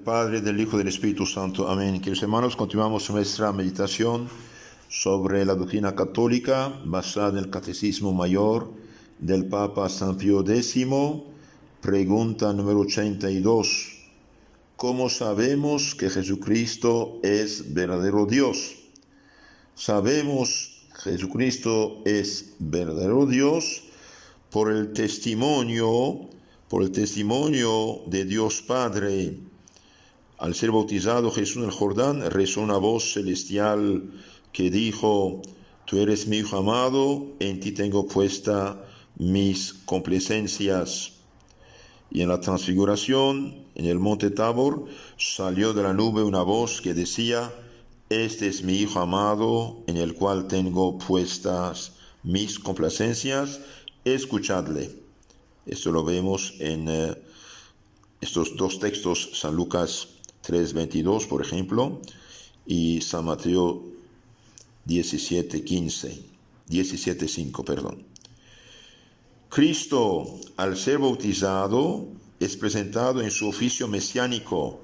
Padre, del Hijo y del Espíritu Santo. Amén. Queridos hermanos, continuamos nuestra meditación sobre la doctrina católica basada en el Catecismo Mayor del Papa San Pío X. Pregunta número 82. ¿Cómo sabemos que Jesucristo es verdadero Dios? Sabemos que Jesucristo es verdadero Dios por el testimonio de Dios Padre. Al ser bautizado Jesús en el Jordán, rezó una voz celestial que dijo: Tú eres mi Hijo amado, en ti tengo puesta mis complacencias. Y en la transfiguración, en el monte Tabor, salió de la nube una voz que decía: Este es mi Hijo amado, en el cual tengo puestas mis complacencias, escuchadle. Esto lo vemos en estos dos textos, San Lucas 3:22, por ejemplo, y San Mateo 17:5, perdón. Cristo, al ser bautizado, es presentado en su oficio mesiánico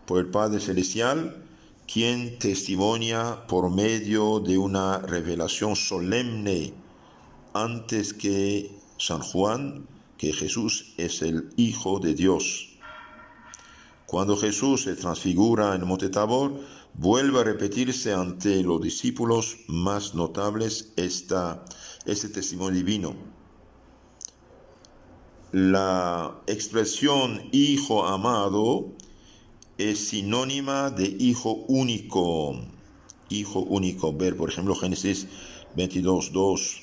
por el Padre Celestial, quien testimonia por medio de una revelación solemne antes que San Juan que Jesús es el Hijo de Dios. Cuando Jesús se transfigura en el monte Tabor, vuelve a repetirse ante los discípulos más notables este testimonio divino. La expresión Hijo amado es sinónima de Hijo único. Hijo único. Ver, por ejemplo, Génesis 22:2.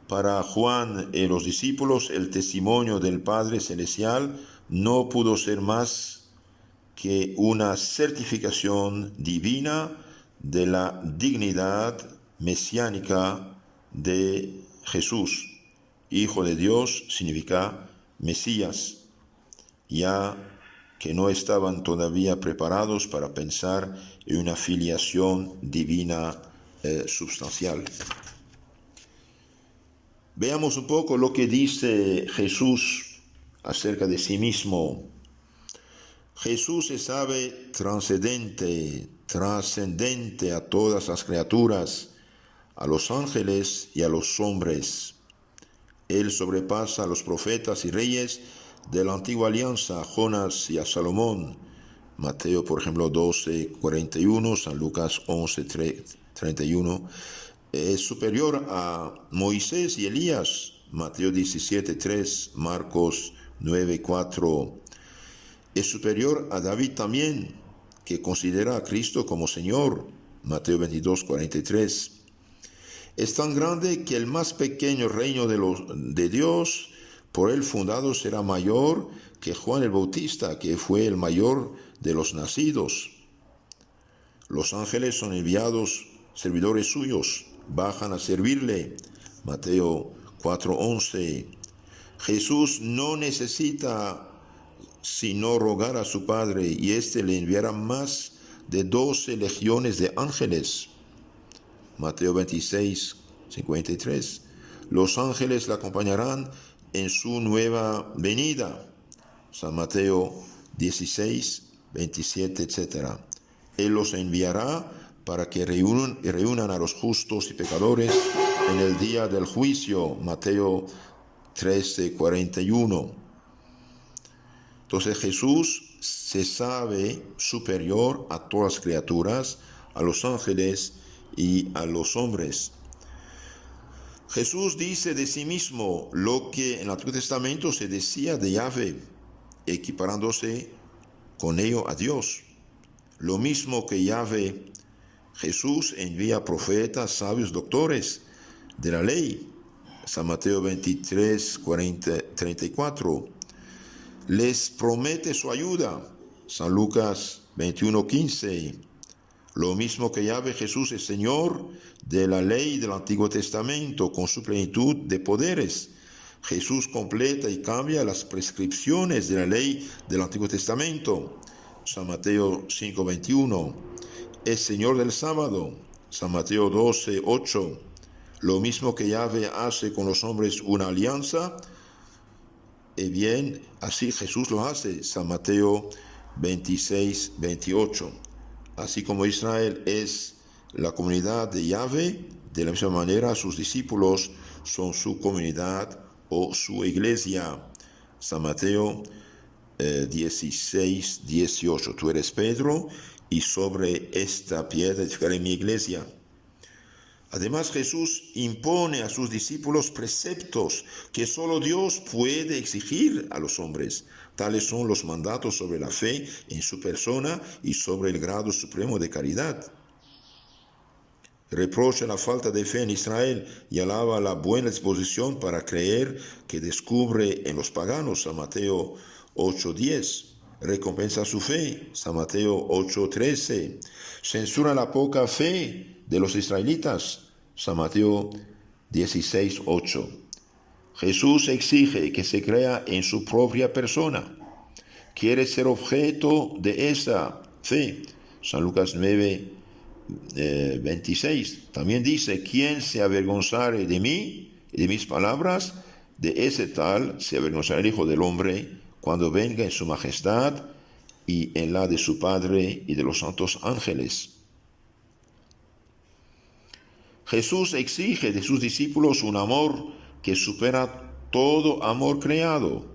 Para Juan y los discípulos, el testimonio del Padre Celestial no pudo ser más que una certificación divina de la dignidad mesiánica de Jesús. Hijo de Dios significa Mesías, ya que no estaban todavía preparados para pensar en una filiación divina substancial. Veamos un poco lo que dice Jesús acerca de sí mismo. Jesús se sabe trascendente a todas las criaturas, a los ángeles y a los hombres. Él sobrepasa a los profetas y reyes de la antigua alianza, a Jonás y a Salomón. Mateo, por ejemplo, 12:41, San Lucas 11:31. Es superior a Moisés y Elías. Mateo 17:3, Marcos 9:4. Es superior a David también, que considera a Cristo como Señor. Mateo 22:43. Es tan grande que el más pequeño reino de Dios, por él fundado, será mayor que Juan el Bautista, que fue el mayor de los nacidos. Los ángeles son enviados servidores suyos, bajan a servirle. Mateo 4:11. Jesús no necesita sino rogar a su Padre, y éste le enviará más de 12 legiones de ángeles. Mateo 26:53. Los ángeles la acompañarán en su nueva venida. San Mateo 16:27, etc. Él los enviará para que reúnan a los justos y pecadores en el día del juicio. Mateo 13:41. Entonces Jesús se sabe superior a todas las criaturas, a los ángeles y a los hombres. Jesús dice de sí mismo lo que en el Antiguo Testamento se decía de Yahvé, equiparándose con ello a Dios. Lo mismo que Yahvé, Jesús envía profetas, sabios, doctores de la ley. San Mateo 23:34. Les promete su ayuda. San Lucas 21:15. Lo mismo que Yahvé, Jesús es Señor de la ley del Antiguo Testamento, con su plenitud de poderes. Jesús completa y cambia las prescripciones de la ley del Antiguo Testamento. San Mateo 5:21. Es Señor del sábado. San Mateo 12:8. Lo mismo que Yahvé hace con los hombres una alianza, bien, así Jesús lo hace, San Mateo 26, 28. Así como Israel es la comunidad de Yahvé, de la misma manera sus discípulos son su comunidad o su iglesia. San Mateo 16, 18. Tú eres Pedro, y sobre esta piedra edificaré mi iglesia. Además, Jesús impone a sus discípulos preceptos que solo Dios puede exigir a los hombres. Tales son los mandatos sobre la fe en su persona y sobre el grado supremo de caridad. Reprocha la falta de fe en Israel y alaba la buena disposición para creer que descubre en los paganos. San Mateo 8:10. Recompensa su fe. San Mateo 8:13. Censura la poca fe de los israelitas. San Mateo 16:8. Jesús exige que se crea en su propia persona. Quiere ser objeto de esa fe. San Lucas 9:26. También dice: quien se avergonzare de mí y de mis palabras, de ese tal se avergonzará el Hijo del Hombre cuando venga en su majestad y en la de su Padre y de los santos ángeles. Jesús exige de sus discípulos un amor que supera todo amor creado.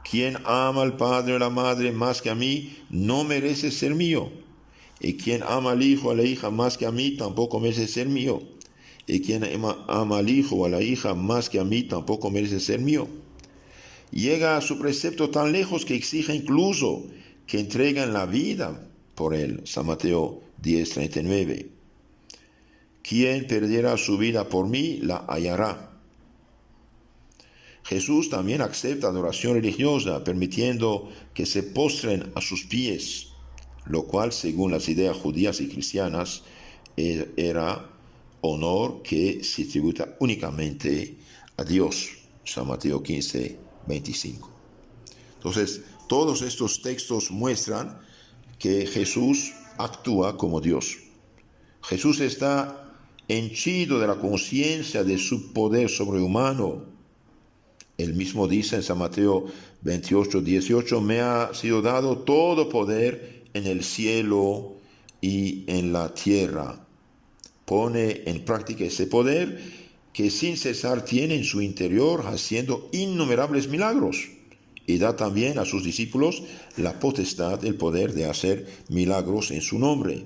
Quien ama al Padre o a la Madre más que a mí no merece ser mío. Y quien ama al hijo o a la hija más que a mí tampoco merece ser mío. Y quien ama al hijo o a la hija más que a mí tampoco merece ser mío. Llega a su precepto tan lejos que exige incluso que entreguen la vida por él. San Mateo 10:39. Quien perdiera su vida por mí, la hallará. Jesús también acepta adoración religiosa, permitiendo que se postren a sus pies, lo cual, según las ideas judías y cristianas, era honor que se tributa únicamente a Dios. San Mateo 15:25. Entonces, todos estos textos muestran que Jesús actúa como Dios. Jesús está henchido de la conciencia de su poder sobrehumano. Él mismo dice en San Mateo 28:18: me ha sido dado todo poder en el cielo y en la tierra. Pone en práctica ese poder que sin cesar tiene en su interior, haciendo innumerables milagros, y da también a sus discípulos la potestad, el poder de hacer milagros en su nombre,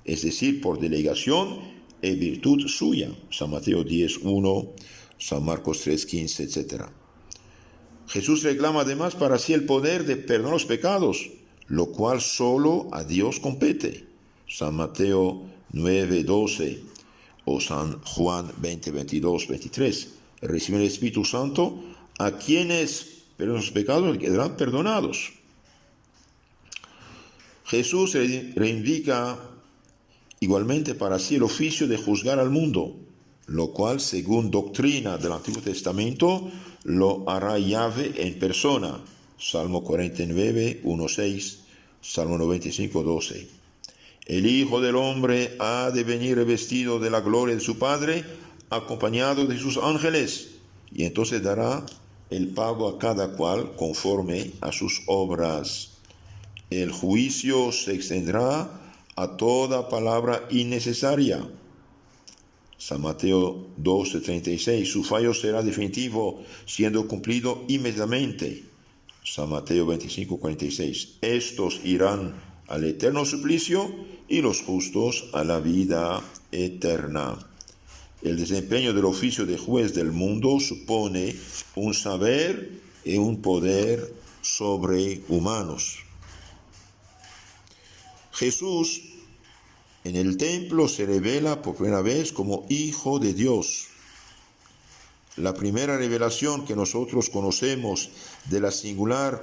es decir, por delegación y virtud suya. San Mateo 10:1, San Marcos 3:15, etc. Jesús reclama además para sí el poder de perdonar los pecados, lo cual solo a Dios compete. San Mateo 9:12 o San Juan 20:22, 23. Reciben el Espíritu Santo a quienes perdonan los pecados quedarán perdonados. Jesús reivindica igualmente para sí el oficio de juzgar al mundo, lo cual, según doctrina del Antiguo Testamento, lo hará Yahvé en persona. Salmo 49, 1:6, Salmo 95, 12. El Hijo del Hombre ha de venir revestido de la gloria de su Padre, acompañado de sus ángeles, y entonces dará el pago a cada cual conforme a sus obras. El juicio se extenderá a toda palabra innecesaria. San Mateo 12:36. Su fallo será definitivo, siendo cumplido inmediatamente. San Mateo 25:46. Estos irán al eterno suplicio y los justos a la vida eterna. El desempeño del oficio de juez del mundo supone un saber y un poder sobrehumanos. Jesús en el templo se revela por primera vez como Hijo de Dios. La primera revelación que nosotros conocemos de la singular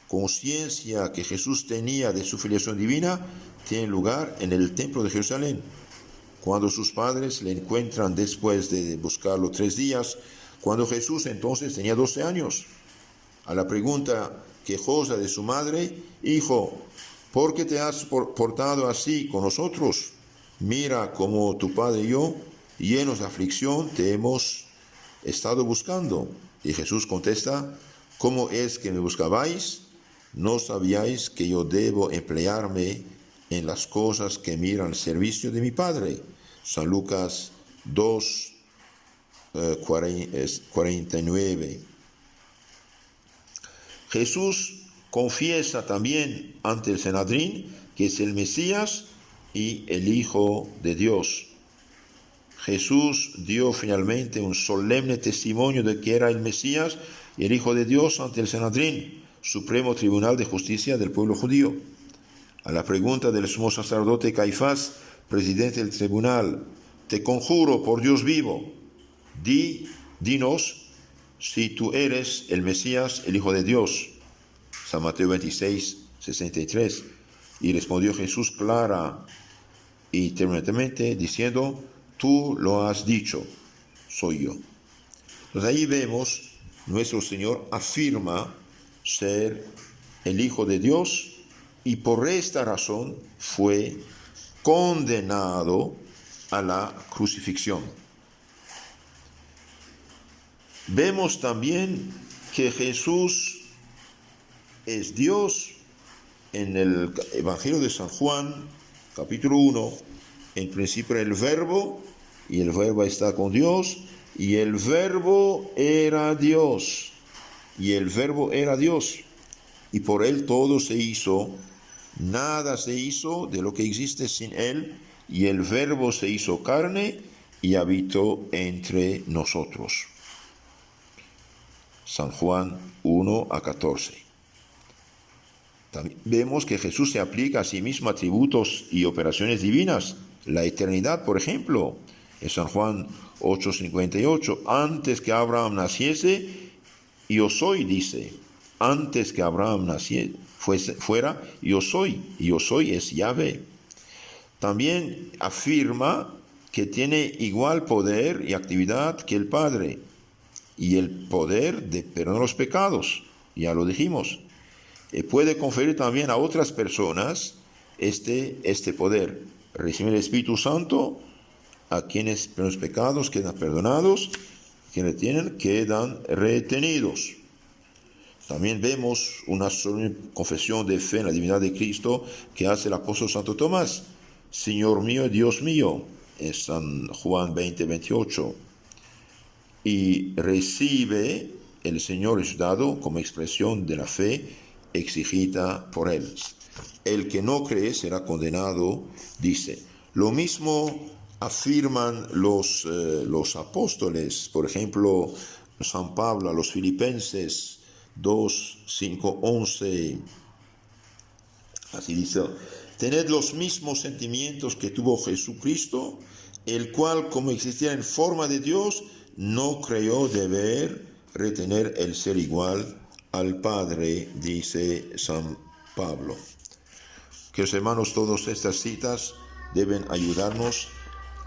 conciencia que Jesús tenía de su filiación divina tiene lugar en el templo de Jerusalén, cuando sus padres le encuentran después de buscarlo 3 días, cuando Jesús entonces tenía 12 años. A la pregunta quejosa de su madre: hijo, ¿por qué te has portado así con nosotros? Mira cómo tu padre y yo, llenos de aflicción, te hemos estado buscando. Y Jesús contesta: ¿Cómo es que me buscabais? ¿No sabíais que yo debo emplearme en las cosas que miran al servicio de mi Padre? San Lucas 2, 49. Jesús confiesa también ante el Sanedrín que es el Mesías y el Hijo de Dios. Jesús dio finalmente un solemne testimonio de que era el Mesías y el Hijo de Dios ante el Sanedrín, Supremo Tribunal de Justicia del pueblo judío. A la pregunta del sumo sacerdote Caifás, presidente del tribunal, te conjuro por Dios vivo, dinos si tú eres el Mesías, el Hijo de Dios. San Mateo 26, 63. Y respondió Jesús clara y terminantemente diciendo, tú lo has dicho, soy yo. Entonces ahí vemos, nuestro Señor afirma ser el Hijo de Dios y por esta razón fue condenado a la crucifixión. Vemos también que Jesús es Dios en el Evangelio de San Juan, capítulo 1. En principio el Verbo, y el Verbo está con Dios, y el Verbo era Dios, y el Verbo era Dios, y por él todo se hizo, nada se hizo de lo que existe sin él, y el Verbo se hizo carne y habitó entre nosotros. San Juan 1 a 14. También vemos que Jesús se aplica a sí mismo atributos y operaciones divinas. La eternidad, por ejemplo, en San Juan 8:58, antes que Abraham naciese, yo soy, dice, antes que Abraham naciese, fuera, yo soy es Yahvé. También afirma que tiene igual poder y actividad que el Padre, y el poder de perdonar los pecados, ya lo dijimos. Puede conferir también a otras personas este poder. Recibe el Espíritu Santo, a quienes los pecados quedan perdonados, quienes tienen quedan retenidos. También vemos una solemne confesión de fe en la divinidad de Cristo que hace el apóstol Santo Tomás. Señor mío, Dios mío, en San Juan 20:28. Y recibe el Señor dado como expresión de la fe exigida por él. El que no cree será condenado, dice. Lo mismo afirman los apóstoles, por ejemplo, San Pablo a los Filipenses 2, 5, 11. Así dice, tened los mismos sentimientos que tuvo Jesucristo, el cual, como existía en forma de Dios, no creyó deber retener el ser igual al Padre, dice San Pablo. Queridos hermanos, todas estas citas deben ayudarnos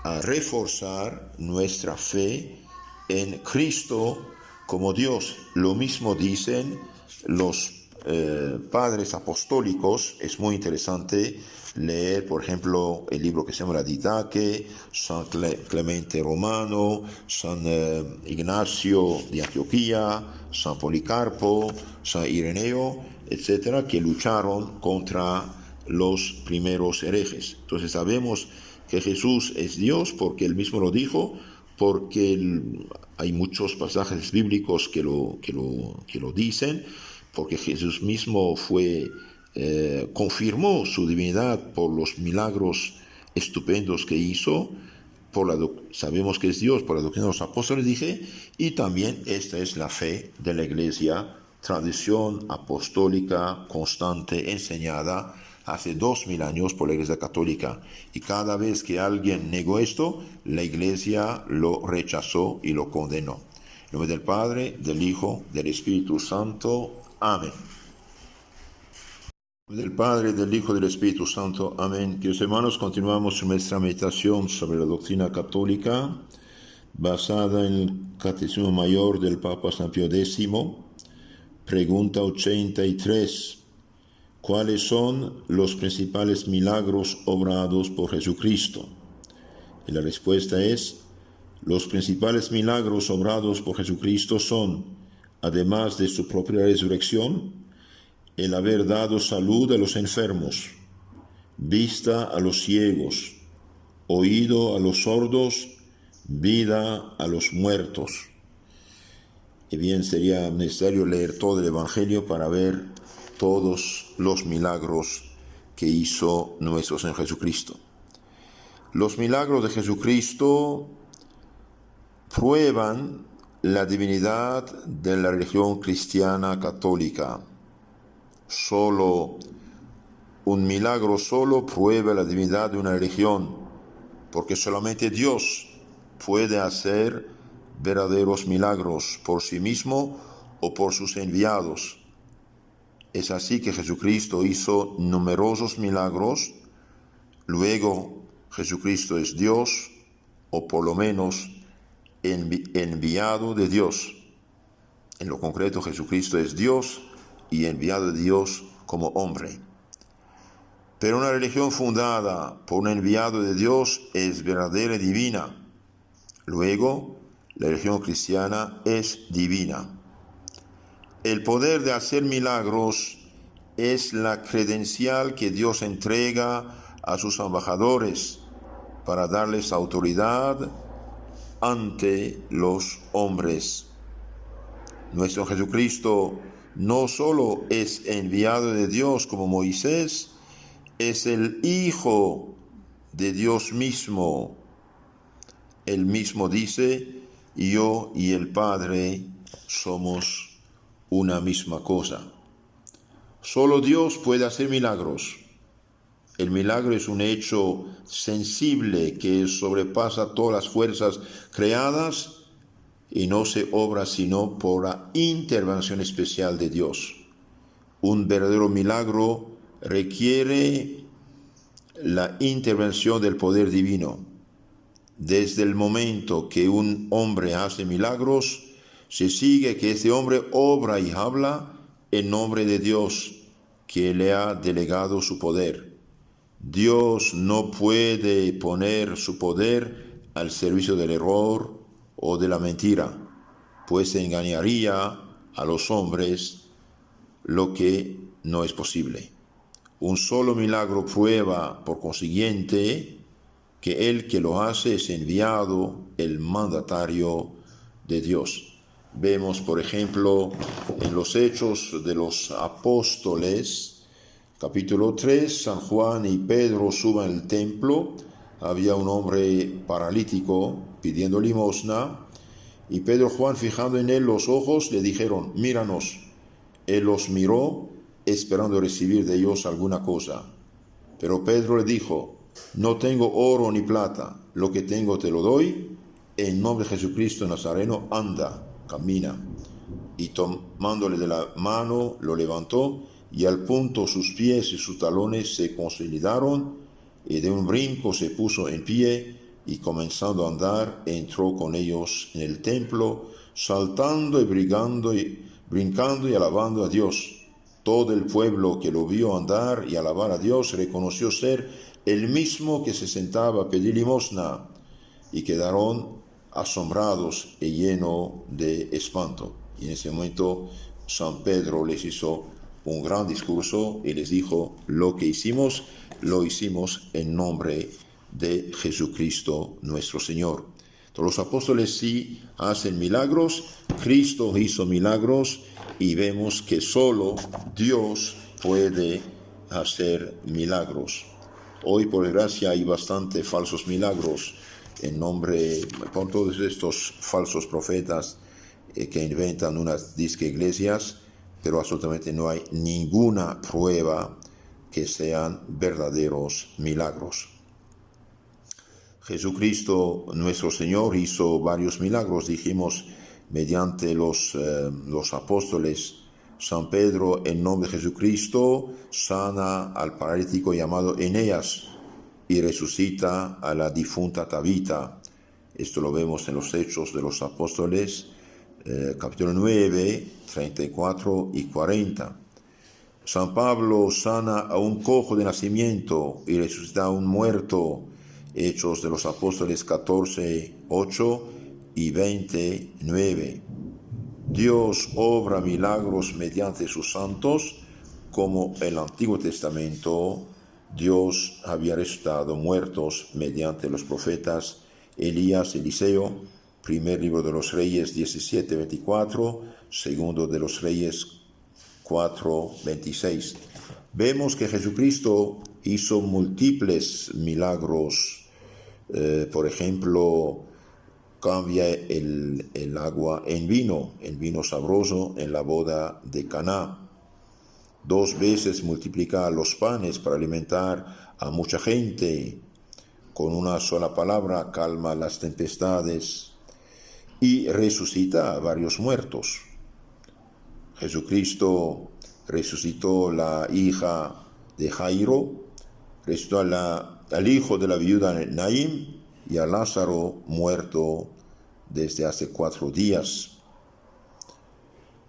a reforzar nuestra fe en Cristo como Dios. Lo mismo dicen los padres apostólicos. Es muy interesante leer, por ejemplo, el libro que se llama la Didache, San Clemente Romano, San Ignacio de Antioquía, San Policarpo, San Ireneo, etcétera, que lucharon contra los primeros herejes. Entonces sabemos que Jesús es Dios porque él mismo lo dijo, porque hay muchos pasajes bíblicos que lo dicen, porque Jesús mismo confirmó su divinidad por los milagros estupendos que hizo, sabemos que es Dios por la doctrina de los apóstoles, dije, y también esta es la fe de la Iglesia, tradición apostólica constante enseñada hace 2000 años por la Iglesia Católica, y cada vez que alguien negó esto, la Iglesia lo rechazó y lo condenó. En nombre del Padre, del Hijo, del Espíritu Santo. Amén. Del Padre, del Hijo, del Espíritu Santo. Amén. Queridos hermanos, continuamos nuestra meditación sobre la doctrina católica basada en el Catecismo Mayor del Papa San Pío X. Pregunta 83. ¿Cuáles son los principales milagros obrados por Jesucristo? Y la respuesta es: los principales milagros obrados por Jesucristo son además de su propia resurrección, el haber dado salud a los enfermos, vista a los ciegos, oído a los sordos, vida a los muertos. Y bien, sería necesario leer todo el Evangelio para ver todos los milagros que hizo nuestro Señor Jesucristo. Los milagros de Jesucristo prueban la divinidad de la religión cristiana católica. Solo un milagro solo prueba la divinidad de una religión, porque solamente Dios puede hacer verdaderos milagros por sí mismo o por sus enviados. Es así que Jesucristo hizo numerosos milagros. Luego, Jesucristo es Dios, o por lo menos enviado de Dios. En lo concreto, Jesucristo es Dios y enviado de Dios como hombre. Pero una religión fundada por un enviado de Dios es verdadera y divina. Luego, la religión cristiana es divina. El poder de hacer milagros es la credencial que Dios entrega a sus embajadores para darles autoridad ante los hombres. Nuestro Jesucristo no solo es enviado de Dios como Moisés, es el Hijo de Dios mismo. Él mismo dice: yo y el Padre somos una misma cosa. Solo Dios puede hacer milagros. El milagro es un hecho sensible que sobrepasa todas las fuerzas creadas y no se obra sino por la intervención especial de Dios. Un verdadero milagro requiere la intervención del poder divino. Desde el momento que un hombre hace milagros, se sigue que ese hombre obra y habla en nombre de Dios, que le ha delegado su poder. Dios no puede poner su poder al servicio del error o de la mentira, pues engañaría a los hombres, lo que no es posible. Un solo milagro prueba, por consiguiente, que el que lo hace es enviado, el mandatario de Dios. Vemos, por ejemplo, en los Hechos de los Apóstoles, capítulo 3, San Juan y Pedro suben al templo. Había un hombre paralítico pidiendo limosna, y Pedro y Juan, fijando en él los ojos, le dijeron: míranos. Él los miró, esperando recibir de ellos alguna cosa. Pero Pedro le dijo: no tengo oro ni plata, lo que tengo te lo doy. En nombre de Jesucristo Nazareno, anda, camina. Y tomándole de la mano, lo levantó, y al punto sus pies y sus talones se consolidaron, y de un brinco se puso en pie, y comenzando a andar, entró con ellos en el templo, saltando y brincando y alabando a Dios. Todo el pueblo que lo vio andar y alabar a Dios reconoció ser el mismo que se sentaba a pedir limosna, y quedaron asombrados y llenos de espanto. Y en ese momento San Pedro les hizo un gran discurso y les dijo: lo que hicimos, lo hicimos en nombre de Jesucristo nuestro Señor. Todos los apóstoles sí hacen milagros, Cristo hizo milagros, y vemos que solo Dios puede hacer milagros. Hoy, por desgracia, hay bastante falsos milagros en nombre, con todos estos falsos profetas que inventan unas disque iglesias, pero absolutamente no hay ninguna prueba que sean verdaderos milagros. Jesucristo nuestro Señor hizo varios milagros, dijimos, mediante los apóstoles. San Pedro, en nombre de Jesucristo, sana al paralítico llamado Eneas y resucita a la difunta Tabita. Esto lo vemos en los Hechos de los Apóstoles, capítulo 9, 34 y 40. San Pablo sana a un cojo de nacimiento y resucita a un muerto. Hechos de los Apóstoles 14, 8 y 20, 9. Dios obra milagros mediante sus santos, como en el Antiguo Testamento Dios había resucitado muertos mediante los profetas Elías, Eliseo, primer libro de los Reyes 17:24, segundo de los Reyes 4:26. Vemos que Jesucristo hizo múltiples milagros. Por ejemplo, cambia el agua en vino sabroso en la boda de Caná. 2 veces multiplica los panes para alimentar a mucha gente. Con una sola palabra calma las tempestades y resucita a varios muertos. Jesucristo resucitó la hija de Jairo, resucitó al hijo de la viuda Naín y a Lázaro muerto desde hace 4 días.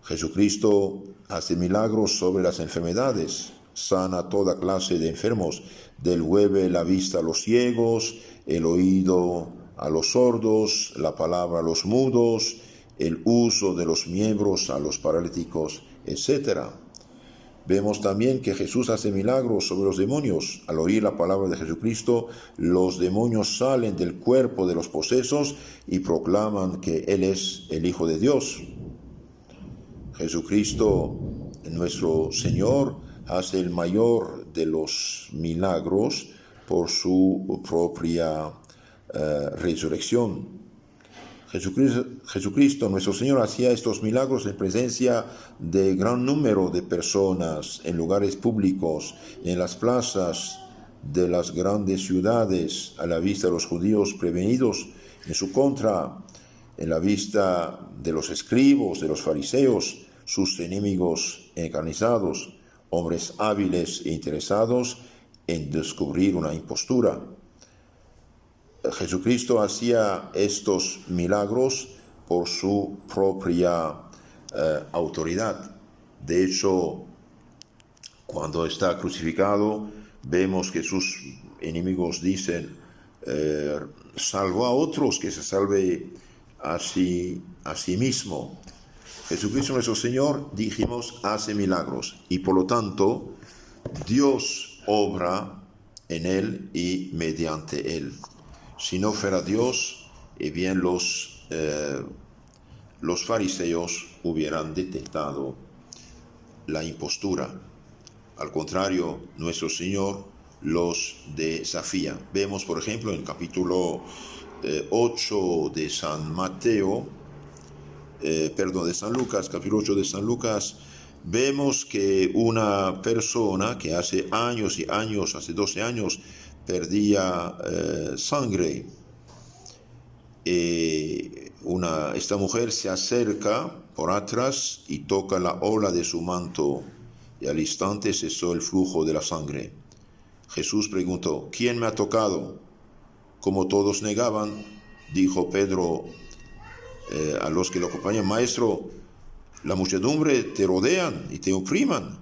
Jesucristo hace milagros sobre las enfermedades, sana toda clase de enfermos, devuelve la vista a los ciegos, el oído a los sordos, la palabra a los mudos, el uso de los miembros a los paralíticos, etc. Vemos también que Jesús hace milagros sobre los demonios. Al oír la palabra de Jesucristo, los demonios salen del cuerpo de los posesos y proclaman que Él es el Hijo de Dios. Jesucristo, nuestro Señor, hace el mayor de los milagros por su propia resurrección. Jesucristo, nuestro Señor, hacía estos milagros en presencia de gran número de personas, en lugares públicos, en las plazas de las grandes ciudades, a la vista de los judíos prevenidos en su contra, en la vista de los escribos, de los fariseos, sus enemigos encarnizados, hombres hábiles e interesados en descubrir una impostura. Jesucristo hacía estos milagros por su propia autoridad. De hecho, cuando está crucificado, vemos que sus enemigos dicen, salvó a otros, que se salve a sí mismo. Jesucristo nuestro Señor, dijimos, hace milagros y por lo tanto Dios obra en Él y mediante Él. Si no fuera Dios, bien los fariseos hubieran detectado la impostura. Al contrario, nuestro Señor los desafía. Vemos, por ejemplo, en el capítulo 8 de San Lucas, capítulo 8 de San Lucas, vemos que una persona que hace años y años, hace 12 años, perdía sangre. Esta mujer se acerca por atrás y toca la orla de su manto, y al instante cesó el flujo de la sangre. Jesús preguntó, ¿quién me ha tocado? Como todos negaban, dijo Pedro a los que lo acompañan, Maestro, la muchedumbre te rodean y te opriman.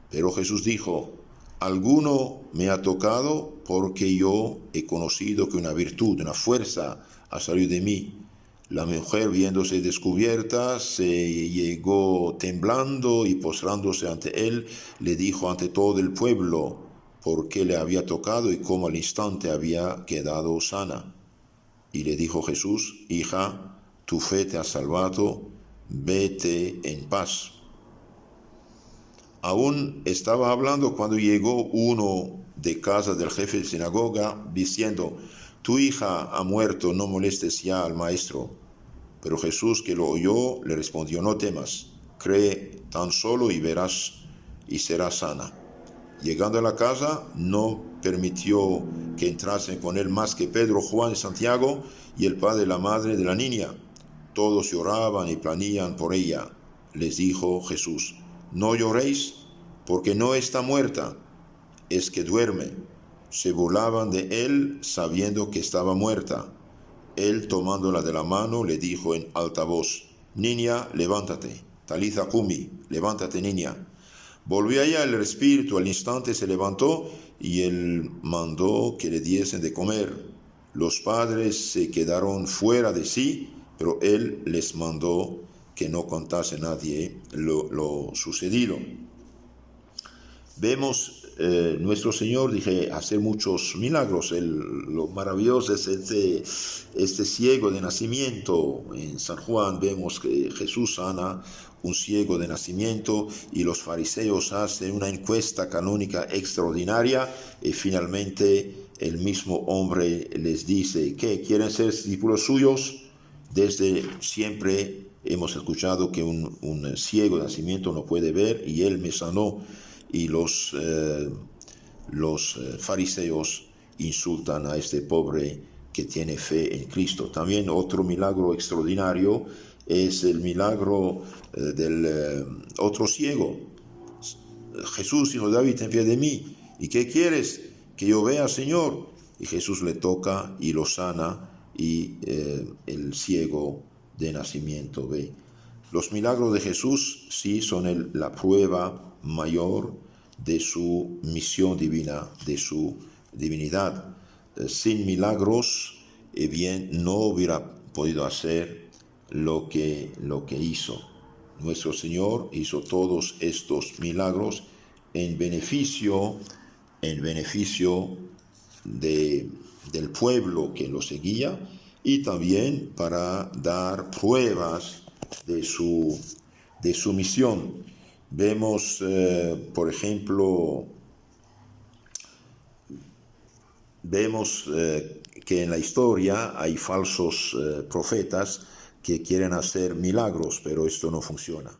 Pero Jesús dijo, alguno me ha tocado porque yo he conocido que una virtud, una fuerza ha salido de mí. La mujer, viéndose descubierta, se llegó temblando y postrándose ante él, le dijo ante todo el pueblo por qué le había tocado y cómo al instante había quedado sana. Y le dijo Jesús, hija, tu fe te ha salvado, vete en paz. Aún estaba hablando cuando llegó uno de casa del jefe de sinagoga, diciendo, tu hija ha muerto, no molestes ya al maestro. Pero Jesús, que lo oyó, le respondió, no temas, cree tan solo y verás y serás sana. Llegando a la casa, no permitió que entrasen con él más que Pedro, Juan y Santiago y el padre y la madre de la niña. Todos lloraban y plañían por ella. Les dijo Jesús, no lloréis, porque no está muerta, es que duerme. Se burlaban de él sabiendo que estaba muerta. Él, tomándola de la mano, le dijo en alta voz, niña, levántate, talitha cumi, levántate, niña. Volvió ella el espíritu, al instante se levantó y él mandó que le diesen de comer. Los padres se quedaron fuera de sí, pero él les mandó que no contase a nadie lo sucedido. Vemos nuestro Señor, dije, hacer muchos milagros. Lo maravilloso es este ciego de nacimiento. En San Juan vemos que Jesús sana un ciego de nacimiento y los fariseos hacen una encuesta canónica extraordinaria y finalmente el mismo hombre les dice que quieren ser discípulos suyos. Desde siempre hemos escuchado que un ciego de nacimiento no puede ver y él me sanó. Y los fariseos insultan a este pobre que tiene fe en Cristo. También otro milagro extraordinario es el milagro del otro ciego. Jesús, hijo de David, ten piedad de mí. ¿Y qué quieres? Que yo vea, Señor. Y Jesús le toca y lo sana y el ciego de nacimiento ve. Los milagros de Jesús sí son la prueba mayor de su misión divina, de su divinidad. Sin milagros, bien, no hubiera podido hacer lo que hizo. Nuestro Señor hizo todos estos milagros en beneficio del pueblo que lo seguía y también para dar pruebas de su misión. Vemos, por ejemplo, que en la historia hay falsos profetas que quieren hacer milagros, pero esto no funciona.